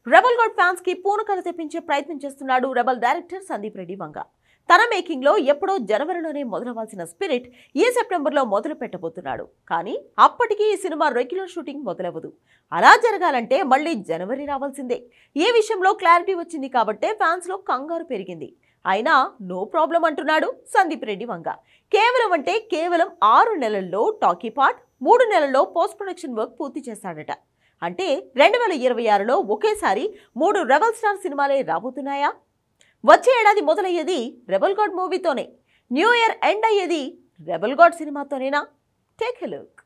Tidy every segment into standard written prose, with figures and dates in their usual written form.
Rebel God fans కి పూనకలు తెప్పించే ప్రయత్నం చేస్తున్నాడు రెబల్ డైరెక్టర్ సందీప్ రెడ్డి వంగ. తన మేకింగ్ లో ఎప్పుడో జనవరిలోనే మొదలవ్వాల్సిన స్పిరిట్ ఈ సెప్టెంబర్లో మొదలు పెట్టబోతున్నాడు. కానీ అప్పటికి ఈ సినిమా రెగ్యులర్ షూటింగ్ మొదలవ్వదు. అలా జరగాలంటే మళ్ళీ జనవరి రావాల్సిందే. ఈ విషయంలో క్లారిటీ వచ్చింది కాబట్టే ఫ్యాన్స్ లో కంగారు పెరిగింది. అయినా నో ప్రాబ్లం అంటున్నాడు సందీప్ రెడ్డి వంగ. కేవలం 6 నెలల్లో టాకీ పార్ట్, 3 నెలల్లో పోస్ట్ ప్రొడక్షన్ వర్క్ పూర్తి చేస్తాడట. అంటే 2026లో ఒకేసారి 3 రెబల్ స్టార్ సినిమాలే రాబోతున్నాయా? వచ్చే ఏడాది మొదలయ్యేది రెబల్ గాడ్ మూవీతోనే. న్యూ ఇయర్ ఎండ్ అయ్యేది రెబల్ గాడ్ సినిమాతోనేనా? Take a look.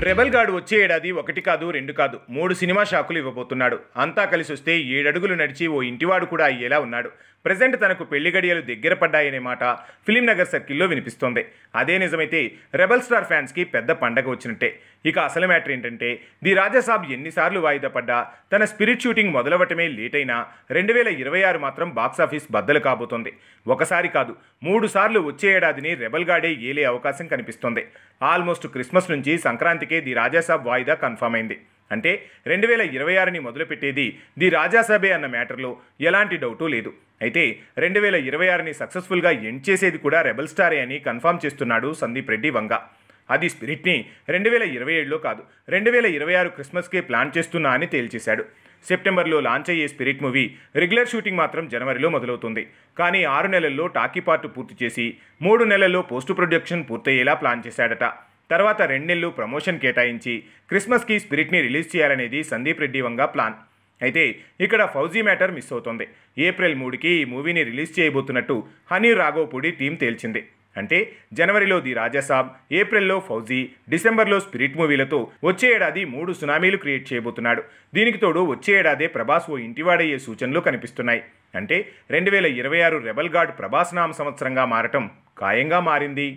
Rebel god వచ్చే ఏడాది 1 కాదు 2 కాదు 3 సినిమా షాకులు ఇవ్వబోతున్నాడు. అంతా కలిసి వస్తే 7 అడుగులు నడిచి ఓ ఇంటివాడు కూడా అయ్యేలా ఉన్నాడు. ప్రెజెంట్ తనకు పెళ్లి గడియలు దగ్గర పడ్డాయనే మాట ఫిలిం నగర్ సర్కిల్లో వినిపిస్తోంది. అదే నిజమైతే రెబల్ స్టార్ ఫ్యాన్స్కి పెద్ద పండగ వచ్చినట్టే. ఇక అసలు మ్యాటర్ ఏంటంటే, ది రాజాసాబ్ ఎన్నిసార్లు వాయిదా పడ్డా, తన స్పిరిట్ షూటింగ్ మొదలవటమే లేట్ అయినా 2026 మాత్రం బాక్సాఫీస్ బద్దలు కాబోతోంది. ఒకసారి కాదు 3 సార్లు వచ్చే ఏడాదిని రెబల్ గాడే ఏలే అవకాశం కనిపిస్తోంది. ఆల్మోస్ట్ క్రిస్మస్ నుంచి సంక్రాంతికే ది రాజాసాబ్ వాయిదా కన్ఫర్మ్ అయింది. అంటే 2026ని మొదలుపెట్టేది ది రాజాసాబే అన్న మ్యాటర్లో ఎలాంటి డౌటు లేదు. అయితే 2026ని సక్సెస్ఫుల్గా ఎండ్ చేసేది కూడా రెబల్ స్టారే అని కన్ఫర్మ్ చేస్తున్నాడు సందీప్ రెడ్డి వంగ. అది స్పిరిట్ని 2027లో కాదు 2026 క్రిస్మస్కే ప్లాన్ చేస్తున్నా అని తేల్చేశాడు. సెప్టెంబర్లో లాంచ్ అయ్యే స్పిరిట్ మూవీ రెగ్యులర్ షూటింగ్ మాత్రం జనవరిలో మొదలవుతుంది. కానీ 6 నెలల్లో టాకీ పార్ట్ పూర్తి చేసి 3 నెలల్లో పోస్ట్ ప్రొడక్షన్ పూర్తయ్యేలా ప్లాన్ చేశాడట. తర్వాత 2 నెలలు ప్రమోషన్ కేటాయించి క్రిస్మస్కి స్పిరిట్ని రిలీజ్ చేయాలనేది సందీప్ రెడ్డి వంగ ప్లాన్. అయితే ఇక్కడ ఫౌజీ మ్యాటర్ మిస్ అవుతోంది. ఏప్రిల్ 3కి ఈ మూవీని రిలీజ్ చేయబోతున్నట్టు హనీ రాఘోపూడి టీం తేల్చింది. అంటే జనవరిలో ది రాజాసాబ్, ఏప్రిల్లో ఫౌజీ, డిసెంబర్లో స్పిరిట్ మూవీలతో వచ్చే ఏడాది 3 సునామీలు క్రియేట్ చేయబోతున్నాడు. దీనికి తోడు వచ్చే ఏడాదే ప్రభాస్ ఓ ఇంటివాడయ్యే సూచనలు కనిపిస్తున్నాయి. అంటే 2026 రెబల్ గాడ్ ప్రభాస్ నామ సంవత్సరంగా మారటం ఖాయంగా మారింది.